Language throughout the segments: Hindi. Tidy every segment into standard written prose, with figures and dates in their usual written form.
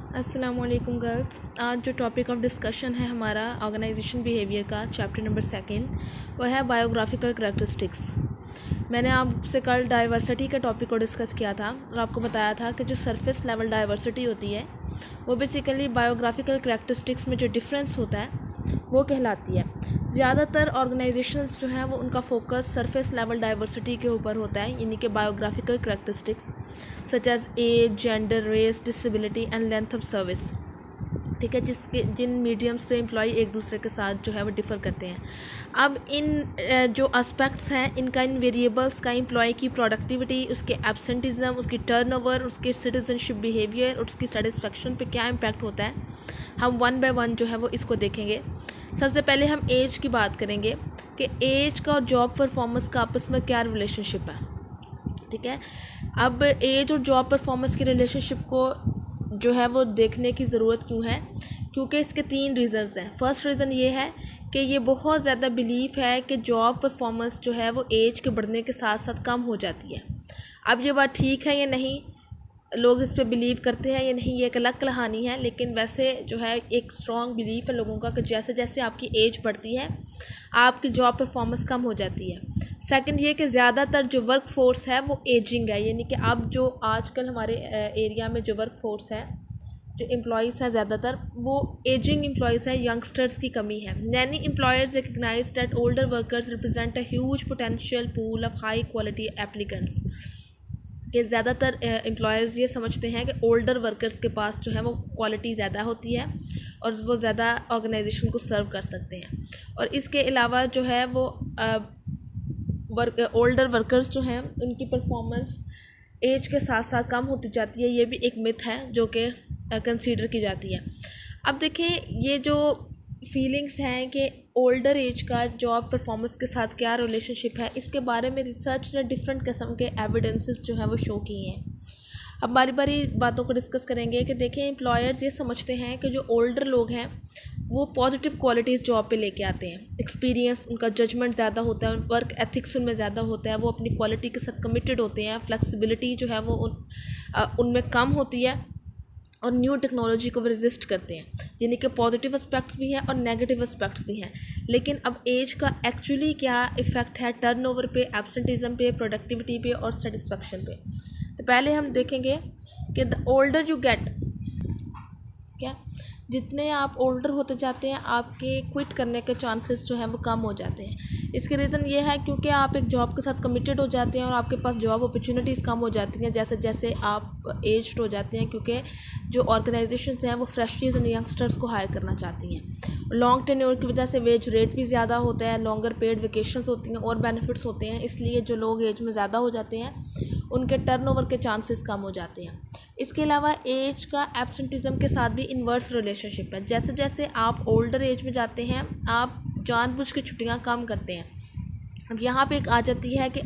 अस्सलामुअलैकुम गर्ल्स। आज जो टॉपिक ऑफ डिस्कशन है हमारा ऑर्गेनाइजेशन बिहेवियर का चैप्टर नंबर 2 वह है बायोग्राफिकल करैक्टरिस्टिक्स। मैंने आपसे कल डाइवर्सिटी के टॉपिक को डिस्कस किया था और आपको बताया था कि जो सरफेस लेवल डाइवर्सिटी होती है वो बेसिकली बायोग्राफिकल करैक्टरिस्टिक्स में जो डिफरेंस होता है वो कहलाती है। ज़्यादातर ऑर्गेनाइजेशंस जो हैं वो उनका फोकस सरफेस लेवल डाइवर्सिटी के ऊपर होता है, यानी कि biographical characteristics such as age, gender, race, disability and length of service. ठीक है, जिन मीडियम्स पे एम्प्लॉय एक दूसरे के साथ जो है वो डिफ़र करते हैं। अब इन जो एस्पेक्ट्स हैं इनका, इन वेरिएबल्स का एम्प्लॉय की प्रोडक्टिविटी, उसके एब्सेंटिज़म, उसकी टर्नओवर, उसके सिटीजनशिप बिहेवियर और उसकी सेटिस्फेक्शन पे क्या इम्पैक्ट होता है, हम वन बाय वन जो है वो इसको देखेंगे। सबसे पहले हम एज की बात करेंगे कि एज का और जॉब परफॉर्मेंस का आपस में क्या रिलेशनशिप है। ठीक है, अब एज और जॉब परफॉर्मेंस की रिलेशनशिप को जो है वो देखने की ज़रूरत क्यों है, क्योंकि इसके 3 रीज़न्स हैं। फर्स्ट रीज़न ये है कि ये बहुत ज़्यादा बिलीफ है कि जॉब परफॉर्मेंस जो है वो एज के बढ़ने के साथ साथ कम हो जाती है। अब ये बात ठीक है या नहीं, लोग इस पे बिलीव करते हैं या नहीं, ये एक अलग कहानी है, लेकिन वैसे जो है एक स्ट्रॉन्ग बिलीफ है लोगों का कि जैसे जैसे आपकी एज बढ़ती है आपकी जॉब परफॉर्मेंस कम हो जाती है। सेकंड ये कि ज़्यादातर जो वर्क फोर्स है वो एजिंग है, यानी कि अब जो आजकल हमारे एरिया में जो वर्क फोर्स है, जो एम्प्लॉयज़ हैं ज़्यादातर वो एजिंग एम्प्लॉयज़ हैं, यंगस्टर्स की कमी है। Many employers recognise that older workers represent a huge potential pool of high quality applicants. कि ज़्यादातर एम्प्लॉयर्स ये समझते हैं कि ओल्डर वर्कर्स के पास जो है वो क्वालिटी ज़्यादा होती है और वो ज़्यादा ऑर्गेनाइजेशन को सर्व कर सकते हैं। और इसके अलावा जो है वो ओल्डर वर्कर्स जो हैं उनकी परफॉर्मेंस एज के साथ साथ कम होती जाती है। ये भी एक मिथ है जो कि कंसीडर की जाती है। अब देखें, ये जो फीलिंग्स हैं कि ओल्डर एज का जॉब परफॉर्मेंस के साथ क्या रिलेशनशिप है, इसके बारे में रिसर्च ने डिफरेंट किस्म के एविडेंसेस जो है वो शो किए हैं। अब बारी बारी बातों को डिस्कस करेंगे कि देखें, एम्प्लॉयर्स ये समझते हैं कि जो ओल्डर लोग हैं वो पॉजिटिव क्वालिटीज़ जॉब पे लेके आते हैं। एक्सपीरियंस, उनका जजमेंट ज़्यादा होता है, वर्क एथिक्स उनमें ज़्यादा होता है, वो अपनी क्वालिटी के साथ कमिटेड होते हैं, फ्लेक्सिबिलिटी जो है वो उनमें कम होती है और न्यू टेक्नोलॉजी को वो रेजिस्ट करते हैं, यानी कि पॉजिटिव एस्पेक्ट्स भी हैं और नेगेटिव एस्पेक्ट्स भी हैं। लेकिन अब एज का एक्चुअली क्या इफ़ेक्ट है टर्नओवर पे, एब्सेंटिज़म पे, प्रोडक्टिविटी पे और सेटिस्फेक्शन पे। तो पहले हम देखेंगे कि द ओल्डर यू गेट, क्या जितने आप ओल्डर होते जाते हैं आपके क्विट करने के चांसेस जो हैं वो कम हो जाते हैं। इसके रीज़न ये है क्योंकि आप एक जॉब के साथ कमिटेड हो जाते हैं और आपके पास जॉब अपॉर्चुनिटीज़ कम हो जाती हैं जैसे जैसे आप एज्ड हो जाते हैं, क्योंकि जो ऑर्गेनाइजेशंस हैं वो फ्रेशर्स एंड यंगस्टर्स को हायर करना चाहती हैं। लॉन्ग टेन्योर की वजह से वेज रेट भी ज़्यादा होता है, लॉन्गर पेड वेकेशंस होती हैं और बेनिफिट्स होते हैं, इसलिए जो लोग एज में ज़्यादा हो जाते हैं उनके टर्नओवर के चांसेस कम हो जाते हैं। इसके अलावा एज का एब्सेंटिज़म के साथ भी इन्वर्स रिलेशनशिप है। जैसे जैसे आप ओल्डर एज में जाते हैं आप जानबूझ के छुट्टियां कम करते हैं। अब यहाँ पे एक आ जाती है कि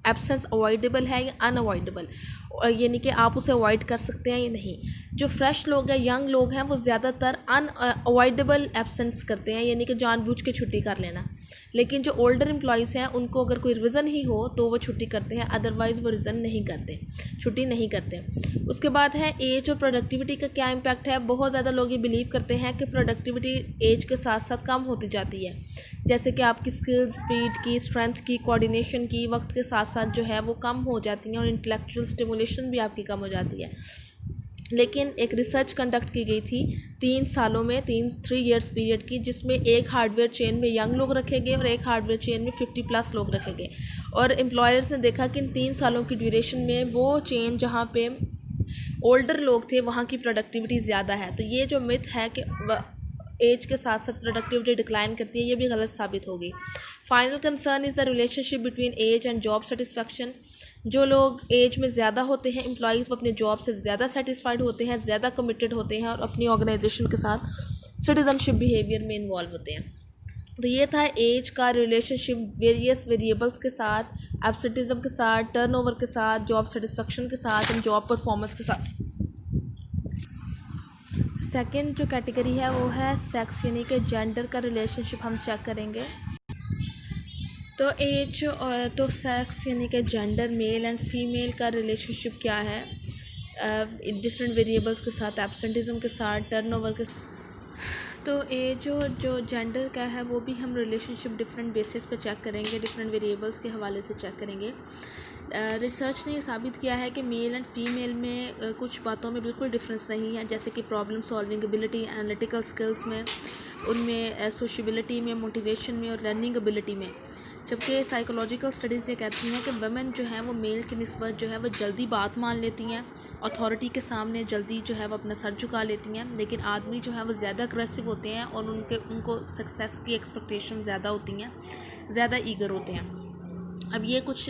एब्सेंस अवॉइडेबल है या अनअवॉइडेबल, और यानी कि आप उसे अवॉइड कर सकते हैं या नहीं। जो फ्रेश लोग हैं, यंग लोग हैं, वो ज़्यादातर अनअवॉइडेबल एब्सेंस करते हैं, यानी कि जानबूझ के छुट्टी कर लेना। लेकिन जो ओल्डर एम्प्लॉयज़ हैं उनको अगर कोई रीज़न ही हो तो वो छुट्टी करते हैं, अदरवाइज़ वो रीज़न नहीं करते, छुट्टी नहीं करते। उसके बाद है एज और प्रोडक्टिविटी का क्या इम्पैक्ट है। बहुत ज़्यादा लोग ये बिलीव करते हैं कि प्रोडक्टिविटी एज के साथ साथ कम होती जाती है, जैसे कि आपकी स्किल्स, स्पीड की, स्ट्रेंथ की, कोऑर्डिनेशन की वक्त के साथ साथ जो है वो कम हो जाती हैं और इंटेलेक्चुअल स्टिमुलेशन भी आपकी कम हो जाती है। लेकिन एक रिसर्च कंडक्ट की गई थी 3 सालों में, 3 ईयर्स पीरियड की, जिसमें एक हार्डवेयर चेन में यंग लोग रखे गए और एक हार्डवेयर चेन में 50+ लोग रखे गए। और एम्प्लॉयर्स ने देखा कि इन 3 सालों की ड्यूरेशन में वो चेन जहाँ पे ओल्डर लोग थे वहाँ की प्रोडक्टिविटी ज़्यादा है। तो ये जो मिथ है कि एज के साथ साथ प्रोडक्टिविटी डिक्लाइन करती है, ये भी गलत साबित होगी। Final concern is the relationship between age and job satisfaction. जो लोग एज में ज़्यादा होते हैं एम्प्लॉयज़, वो अपने जॉब से ज़्यादा सेटिस्फाइड होते हैं, ज़्यादा कमिटेड होते हैं और अपनी ऑर्गेनाइजेशन के साथ सिटीजनशिप बिहेवियर में इन्वॉल्व होते हैं। तो ये था एज का रिलेशनशिप वेरियस वेरिएबल्स के साथ, एब्सेंटिज्म के साथ, टर्नओवर के साथ, जॉब सेटिस्फेक्शन के साथ एंड जॉब परफॉर्मेंस के साथ। सेकंड जो कैटेगरी है वो है सेक्स, यानी कि जेंडर का रिलेशनशिप हम चेक करेंगे। तो एज और तो सेक्स यानी कि जेंडर, मेल एंड फीमेल का रिलेशनशिप क्या है। डिफरेंट वेरिएबल्स के साथ, एब्सेंटिज्म के साथ, टर्नओवर के। तो ये जो जेंडर का है वो भी हम रिलेशनशिप डिफरेंट बेसिस पे चेक करेंगे, डिफरेंट वेरिएबल्स के हवाले से चेक करेंगे। रिसर्च ने ये साबित किया है कि मेल एंड फीमेल में कुछ बातों में बिल्कुल डिफरेंस नहीं है, जैसे कि problem solving ability, analytical skills में, उनमें सोशबिलिटी में, मोटिवेशन में और लर्निंग एबिलिटी में। जबकि साइकोलॉजिकल स्टडीज़ ये कहती हैं कि वुमेन जो है वो मेल की निस्बत जो है वो जल्दी बात मान लेती हैं, अथॉरिटी के सामने जल्दी जो है वो अपना सर झुका लेती हैं, लेकिन आदमी जो है वो ज़्यादा अग्रेसिव होते हैं और उनको सक्सेस की एक्सपेक्टेशन ज़्यादा होती हैं, ज़्यादा ईगर होते हैं। अब ये कुछ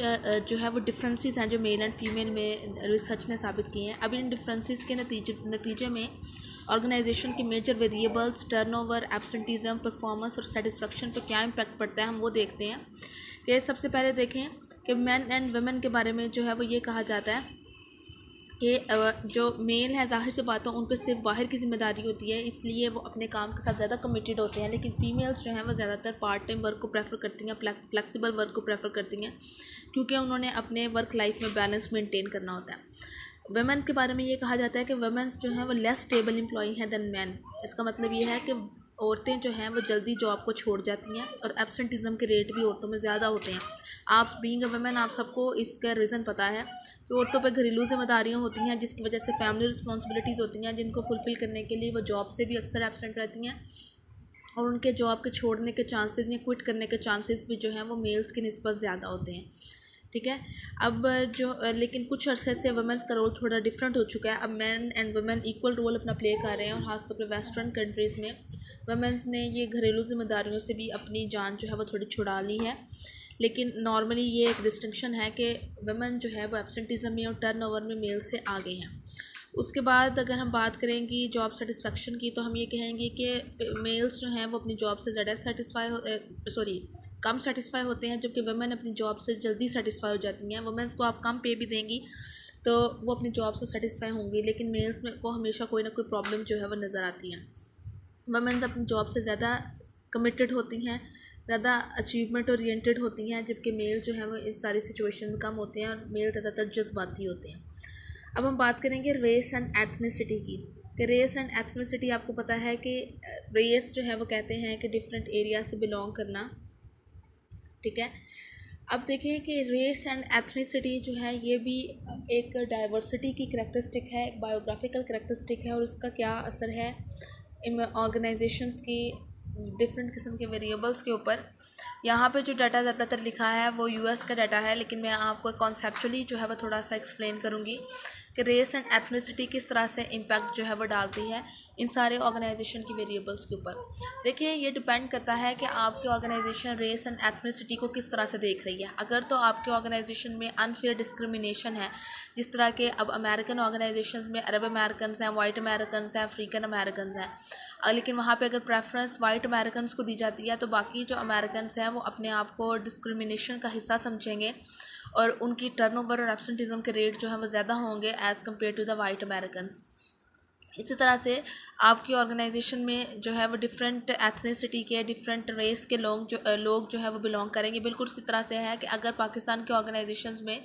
जो है वो डिफरेंसेस हैं जो मेल एंड फीमेल में रिसर्च ने साबित किए हैं। अब इन डिफरेंसेस के नतीजे में ऑर्गेनाइजेशन के major variables, turnover, absenteeism, performance और सेटिस्फेक्शन पर क्या इम्पैक्ट पड़ता है हम वो देखते हैं। कि सबसे पहले देखें कि मेन एंड वुमेन के बारे में जो है वो ये कहा जाता है कि जो मेल है ज़ाहिर सी बात है उन पर सिर्फ बाहर की जिम्मेदारी होती है, इसलिए वो अपने काम के साथ ज़्यादा कमिटेड होते हैं, लेकिन फ़ीमेल्स जो हैं वो ज़्यादातर पार्ट टाइम वर्क को प्रेफर करती हैं, फ्लेक्सिबल वर्क को प्रेफर करती हैं, क्योंकि उन्होंने अपने वर्क लाइफ में बैलेंस मेंटेन करना होता है। वुमेन के बारे में ये कहा जाता है कि वुमेन्स जो हैं वो लेस स्टेबल एम्प्लॉई हैं दैन मैन। इसका मतलब ये है कि औरतें जो हैं वो जल्दी जॉब को छोड़ जाती हैं और एब्सेंटिज्म के रेट भी औरतों में ज़्यादा होते हैं। आप बीइंग अ वुमेन आप सबको इसका रीज़न पता है कि औरतों पर घरेलू जिम्मेदारियाँ होती हैं, जिसकी वजह से फैमिली रिस्पॉन्सिबिलिटीज़ होती हैं, जिनको फुलफ़िल करने के लिए वो जॉब से भी अक्सर एब्सेंट रहती हैं, और उनके जॉब के छोड़ने के चांसेस या क्विट करने के चांसेस भी जो हैं वो मेल्स की निस्बत ज़्यादा होते हैं। ठीक है। अब लेकिन कुछ अरसे से वुमेन्स का रोल थोड़ा डिफरेंट हो चुका है। अब man and women equal role अपना प्ले कर रहे हैं, और ख़ासतौर पर वेस्टर्न कंट्रीज़ में वुमेन्स ने ये घरेलू जिम्मेदारियों से भी अपनी जान जो है वो थोड़ी छुड़ा ली है। लेकिन नॉर्मली ये एक डिस्टिंक्शन है कि वुमेन जो है वो एब्सेंटिज्म में और टर्नओवर में मेल से आगे हैं। उसके बाद अगर हम बात करेंगे जॉब सेटिस्फेक्शन की, तो हम ये कहेंगे कि मेल्स जो हैं वो अपनी जॉब से ज़्यादा कम सेटिस्फाई होते हैं, जबकि वुमेन अपनी जॉब से जल्दी सेटिस्फाई हो जाती हैं। वुमेन्स को आप कम पे भी देंगी तो वो अपनी जॉब से सेटिस्फाई होंगी, लेकिन मेल्स में को हमेशा कोई ना कोई प्रॉब्लम जो है वो नज़र आती है। वुमेन्स अपनी जॉब से ज़्यादा कमिटेड होती हैं, ज़्यादा अचीवमेंट ओरिएंटेड होती हैं, जबकि मेल जो है वो इस सारी सिचुएशन में कम होते हैं और मेल ज़्यादातर जज्बाती होते हैं। अब हम बात करेंगे रेस एंड एथनिसिटी की। कि रेस एंड एथनिसिटी आपको पता है कि रेस जो है वो कहते हैं कि डिफरेंट एरिया से बिलोंग करना। ठीक है। अब देखें कि रेस एंड एथनिसिटी जो है ये भी एक डाइवर्सिटी की करैक्टरिस्टिक है, एक बायोग्राफिकल करैक्टरिस्टिक है, और उसका क्या असर है ऑर्गेनाइजेशंस की डिफरेंट किस्म के वेरिएबल्स के ऊपर। यहाँ पे जो डाटा ज़्यादातर लिखा है वो यूएस का डाटा है, लेकिन मैं आपको कॉन्सेप्चुअली जो है वो थोड़ा सा एक्सप्लेन करूँगी कि रेस एंड एथनिसिटी किस तरह से इम्पैक्ट जो है वो डालती है इन सारे ऑर्गेनाइजेशन की वेरिएबल्स के ऊपर। देखिए ये डिपेंड करता है कि आपकी ऑर्गेनाइजेशन रेस एंड एथनिसिटी को किस तरह से देख रही है। अगर तो आपके ऑर्गेनाइजेशन में अनफेयर डिस्क्रिमिनेशन है, जिस तरह के अब अमेरिकन ऑर्गेनाइजेशंस में अरब अमेरिकन हैं, वाइट अमेरिकन हैं, अफ्रीकन अमेरिकन हैं, लेकिन वहाँ पे अगर प्रेफरेंस वाइट अमेरिकन को दी जाती है तो बाकी जो अमेरिकन हैं वो अपने आप को डिस्क्रिमिनेशन का हिस्सा समझेंगे, और उनकी टर्नओवर और एब्सेंटिज्म के रेट जो है वो ज़्यादा होंगे as compare to the white Americans. इसी तरह से आपकी ऑर्गेनाइजेशन में जो है वो डिफरेंट एथनिसिटी के, डिफरेंट रेस के लोग जो है वो बिलोंग करेंगे। बिल्कुल इसी तरह से है कि अगर पाकिस्तान के ऑर्गेनाइजेशंस में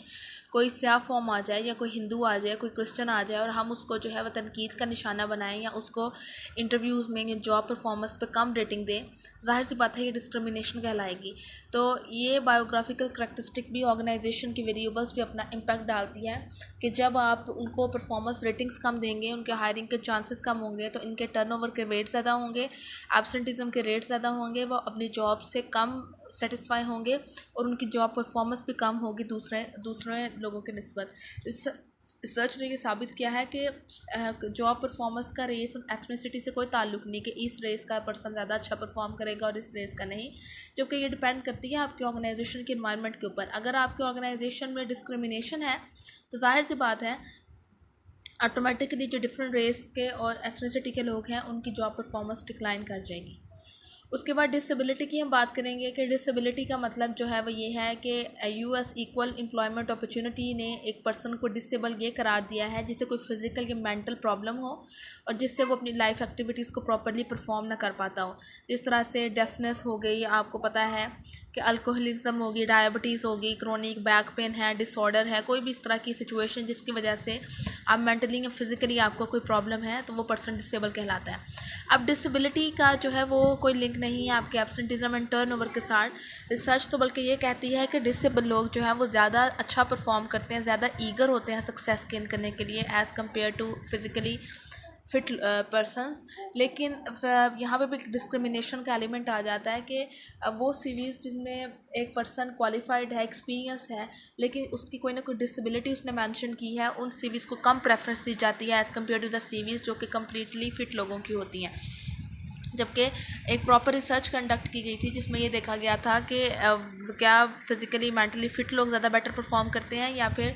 कोई स्याह फॉर्म आ जाए, या कोई हिंदू आ जाए, कोई क्रिश्चियन आ जाए, और हम उसको जो है वह तनकीद का निशाना बनाएं, या उसको इंटरव्यूज़ में या जॉब परफॉर्मेंस पे कम रेटिंग दें, ज़ाहिर सी बात है ये डिस्क्रिमिनेशन कहलाएगी। तो ये बायोग्राफिकल करैक्टरिस्टिक भी ऑर्गेनाइजेशन की वेरिएबल्स पे अपना इम्पैक्ट डालती है कि जब आप उनको परफॉर्मेंस रेटिंग्स कम देंगे, उनके हायरिंग के चांसेस कम होंगे, तो इनके टर्नओवर के रेट ज़्यादा होंगे, एब्सेंटिज्म के रेट ज़्यादा होंगे, वो अपनी जॉब से कम सेटिस्फाई होंगे, और उनकी जॉब परफॉर्मेंस भी कम होगी दूसरे लोगों के निस्बत। रिसर्च ने ये साबित किया है कि जॉब परफॉर्मेंस का रेस और एथनिसिटी से कोई ताल्लुक नहीं कि इस रेस का पर्सन ज़्यादा अच्छा परफॉर्म करेगा और इस रेस का नहीं, जबकि ये डिपेंड करती है आपके ऑर्गेनाइजेशन के एनवायरनमेंट के ऊपर। अगर आपके ऑर्गेनाइजेशन में डिस्क्रिमिनेशन है तो जाहिर सी बात है ऑटोमेटिकली जो डिफरेंट रेस के और एथनिसिटी के लोग हैं उनकी जॉब परफॉर्मेंस डिक्लाइन कर जाएगी। उसके बाद डिसेबिलिटी की हम बात करेंगे कि डिसेबिलिटी का मतलब जो है वो ये है कि यूएस इक्वल एम्प्लॉयमेंट अपॉर्चुनिटी ने एक पर्सन को डिसेबल ये करार दिया है जिसे कोई फिज़िकल या मेंटल प्रॉब्लम हो, और जिससे वो अपनी लाइफ एक्टिविटीज़ को प्रॉपर्ली परफॉर्म ना कर पाता हो। जिस तरह से डेफनेस हो गई, आपको पता है कि अल्कोहलिज्म होगी, डायबिटीज़ होगी, क्रोनिक बैक पेन है, डिसऑर्डर है, कोई भी इस तरह की सिचुएशन जिसकी वजह से आप मेंटली या फिज़िकली आपको कोई प्रॉब्लम है तो वो पर्सन डिसेबल कहलाता है। अब डिसेबिलिटी का जो है वो कोई लिंक नहीं है आपके एब्सेंटिज्म एंड टर्नओवर के साथ। रिसर्च तो बल्कि ये कहती है कि डिसेबल लोग जो है वो ज़्यादा अच्छा परफॉर्म करते हैं, ज़्यादा ईगर होते हैं सक्सेस गेन करने के लिए as compare to physically fit persons. लेकिन यहाँ पे भी डिस्क्रिमिनेशन का एलिमेंट आ जाता है कि वो सीवीज़ जिनमें एक पर्सन क्वालिफाइड है, एक्सपीरियंस है, लेकिन उसकी कोई ना कोई डिसेबिलिटी उसने मेंशन की है, उन सीवीज़ को कम प्रेफरेंस दी जाती है as compare to the CVs जो कि कम्प्लीटली फिट लोगों की होती हैं। जबकि एक प्रॉपर रिसर्च कंडक्ट की गई थी जिसमें ये देखा गया था कि क्या फिज़िकली मेंटली फ़िट लोग ज़्यादा बेटर परफॉर्म करते हैं या फिर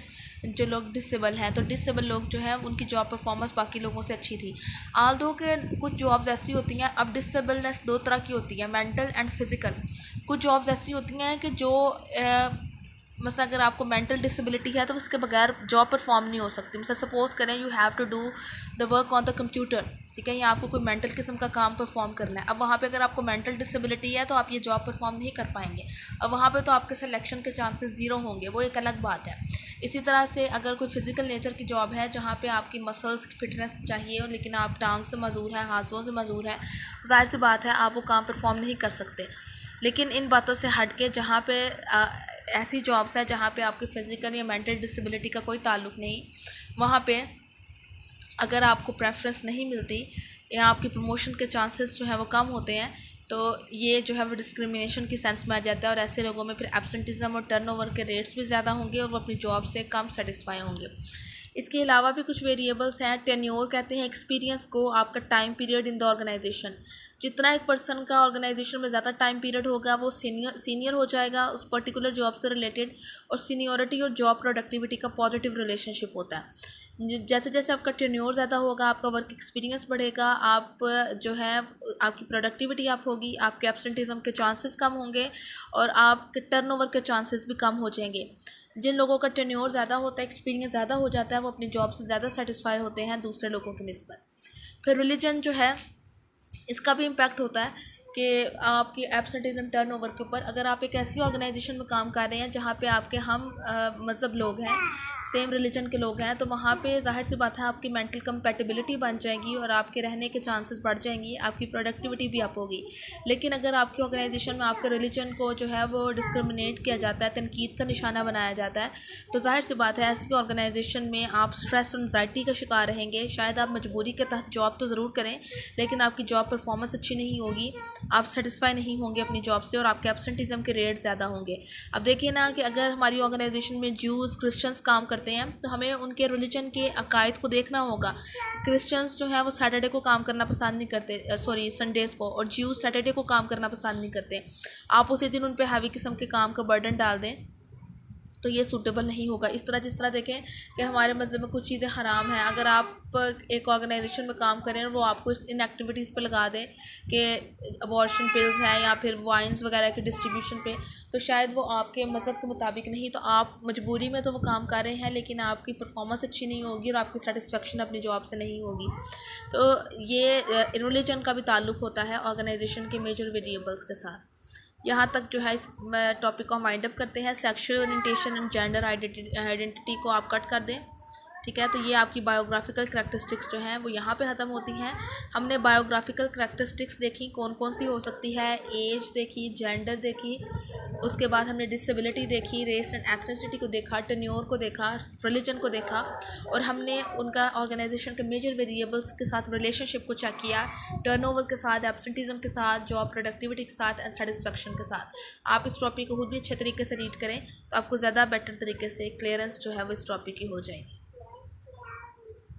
जो लोग डिसेबल हैं। तो डिसेबल लोग जो है उनकी जॉब परफॉर्मेंस बाकी लोगों से अच्छी थी। आल्दो के कुछ जॉब्स ऐसी होती हैं, अब डिसेबलनेस दो तरह की होती है, मेंटल एंड फिज़िकल। कुछ जॉब्स ऐसी होती हैं कि जो मसला अगर आपको मेंटल डिसेबिलिटी है तो उसके बगैर जॉब परफॉर्म नहीं हो सकती। मतलब सपोज़ करें you have to do the work on the computer, ठीक है, या आपको कोई मेंटल किस्म का काम परफॉर्म करना है। अब वहाँ पे अगर आपको मेंटल डिसेबिलिटी है तो आप ये जॉब परफॉर्म नहीं कर पाएंगे। अब वहाँ पे तो आपके सिलेक्शन के चांसेस ज़ीरो होंगे, वो एक अलग बात है। इसी तरह से अगर कोई फिज़िकल नेचर की जॉब है जहाँ पे आपकी मसल्स की फिटनेस चाहिए लेकिन आप टांग से मजबूर हैं, हाथों से मजबूर हैं, ज़ाहिर सी बात है आप वो काम परफॉर्म नहीं कर सकते। लेकिन इन बातों से हट के जहाँ पे ऐसी जॉब्स है जहाँ पे आपकी फ़िज़िकल या मेंटल डिसेबिलिटी का कोई ताल्लुक़ नहीं, वहाँ पे अगर आपको प्रेफरेंस नहीं मिलती या आपकी प्रमोशन के चांसेस जो है वो कम होते हैं, तो ये जो है वो डिस्क्रिमिनेशन की सेंस में आ जाता है और ऐसे लोगों में फिर एब्सेंटिज़म और टर्नओवर के रेट्स भी ज़्यादा होंगे और वो अपनी जॉब से कम सेटिस्फाई होंगे। इसके अलावा भी कुछ वेरिएबल्स हैं। टेन्योर कहते हैं एक्सपीरियंस को, आपका time period in the organisation. जितना एक पर्सन का ऑर्गेनाइजेशन में ज़्यादा टाइम पीरियड होगा वो सीनियर हो जाएगा उस पर्टिकुलर जॉब से रिलेटेड, और सीनियोरिटी और जॉब प्रोडक्टिविटी का पॉजिटिव रिलेशनशिप होता है। जैसे जैसे आपका टेन्योर ज़्यादा होगा, आपका वर्क एक्सपीरियंस बढ़ेगा, आप जो है आपकी प्रोडक्टिविटी आप होगी, आपके एब्सेंटिज्म के चांसेस कम होंगे और आपके टर्नओवर के चांसेस भी कम हो जाएंगे। जिन लोगों का टेन्योर ज़्यादा होता है, एक्सपीरियंस ज़्यादा हो जाता है, वो अपनी जॉब से ज़्यादा सेटिस्फाई होते हैं दूसरे लोगों की निस्बत। फिर रिलीजन जो है इसका भी इम्पैक्ट होता है कि आपकी एब्सेंटिज्म टर्नओवर के ऊपर। अगर आप एक ऐसी ऑर्गेनाइजेशन में काम कर रहे हैं जहाँ पे आपके हम मज़हब लोग हैं, सेम रिलीजन के लोग हैं, तो वहाँ पे ज़ाहिर सी बात है आपकी मेंटल कंपैटिबिलिटी बन जाएगी और आपके रहने के चांसेस बढ़ जाएंगी, आपकी प्रोडक्टिविटी भी अप होगी। लेकिन अगर आपकी ऑर्गेनाइजेशन में आपके रिलीजन को जो है वो डिस्क्रिमिनेट किया जाता है, तनकीद का निशाना बनाया जाता है, तो ज़ाहिर सी बात है ऐसी ऑर्गेनाइजेशन में आप स्ट्रेस और एंग्जाइटी का शिकार रहेंगे। शायद आप मजबूरी के तहत जॉब तो ज़रूर करें लेकिन आपकी जॉब परफॉर्मेंस अच्छी नहीं होगी, आप सेटिस्फाई नहीं होंगे अपनी जॉब से और आपके एब्सेंटिज्म के रेट ज़्यादा होंगे। अब देखिए ना कि अगर हमारी ऑर्गेनाइजेशन में ज्यूज़ क्रिश्चियंस काम करते हैं तो हमें उनके रिलीजन के अकायद को देखना होगा। क्रिश्चियंस जो है वो सैटरडे को काम करना पसंद नहीं करते, संडेज़ को, और ज्यूज़ सैटरडे को काम करना पसंद नहीं करते। आप उसी दिन उन पर हैवी किस्म के काम का बर्डन डाल दें तो ये सूटेबल नहीं होगा। इस तरह जिस तरह देखें कि हमारे मज़हब में कुछ चीज़ें हराम हैं, अगर आप एक ऑर्गेनाइजेशन में काम करें और वो आपको इन एक्टिविटीज़ पे लगा दें कि अबॉर्शन पिल्स हैं या फिर वाइन्स वगैरह के डिस्ट्रीब्यूशन पे, तो शायद वो आपके मज़हब के मुताबिक नहीं, तो आप मजबूरी में तो वो काम कर रहे हैं लेकिन आपकी परफॉर्मेंस अच्छी नहीं होगी और आपकी सेटिस्फेक्शन अपनी जॉब से नहीं होगी। तो ये रिलीजन का भी ताल्लुक़ होता है ऑर्गेनाइजेशन के मेजर वेरिएबल्स के साथ। यहाँ तक जो है इस टॉपिक को हम वाइंड अप करते हैं। Sexual orientation and gender identity को आप कट कर दें, ठीक है। तो ये आपकी बायोग्राफिकल करैक्टरिस्टिक्स जो हैं वो यहाँ पे ख़त्म होती हैं। हमने बायोग्राफिकल करैक्टरिस्टिक्स देखी कौन कौन सी हो सकती है, एज देखी, जेंडर देखी, उसके बाद हमने डिसेबिलिटी देखी, रेस एंड एथनिसिटी को देखा, टेन्योर को देखा, रिलीजन को देखा, और हमने उनका ऑर्गेनाइजेशन के मेजर वेरिएबल्स के साथ रिलेशनशिप को चेक किया, टर्नओवर के साथ, एब्सेंटिज्म के साथ, जॉब प्रोडक्टिविटी के साथ एंड सेटिस्फेक्शन के साथ। आप इस टॉपिक को खुद भी अच्छे तरीके से रीड करें तो आपको ज़्यादा बेटर तरीके से क्लियरेंस जो है वो इस टॉपिक की हो जाएगी।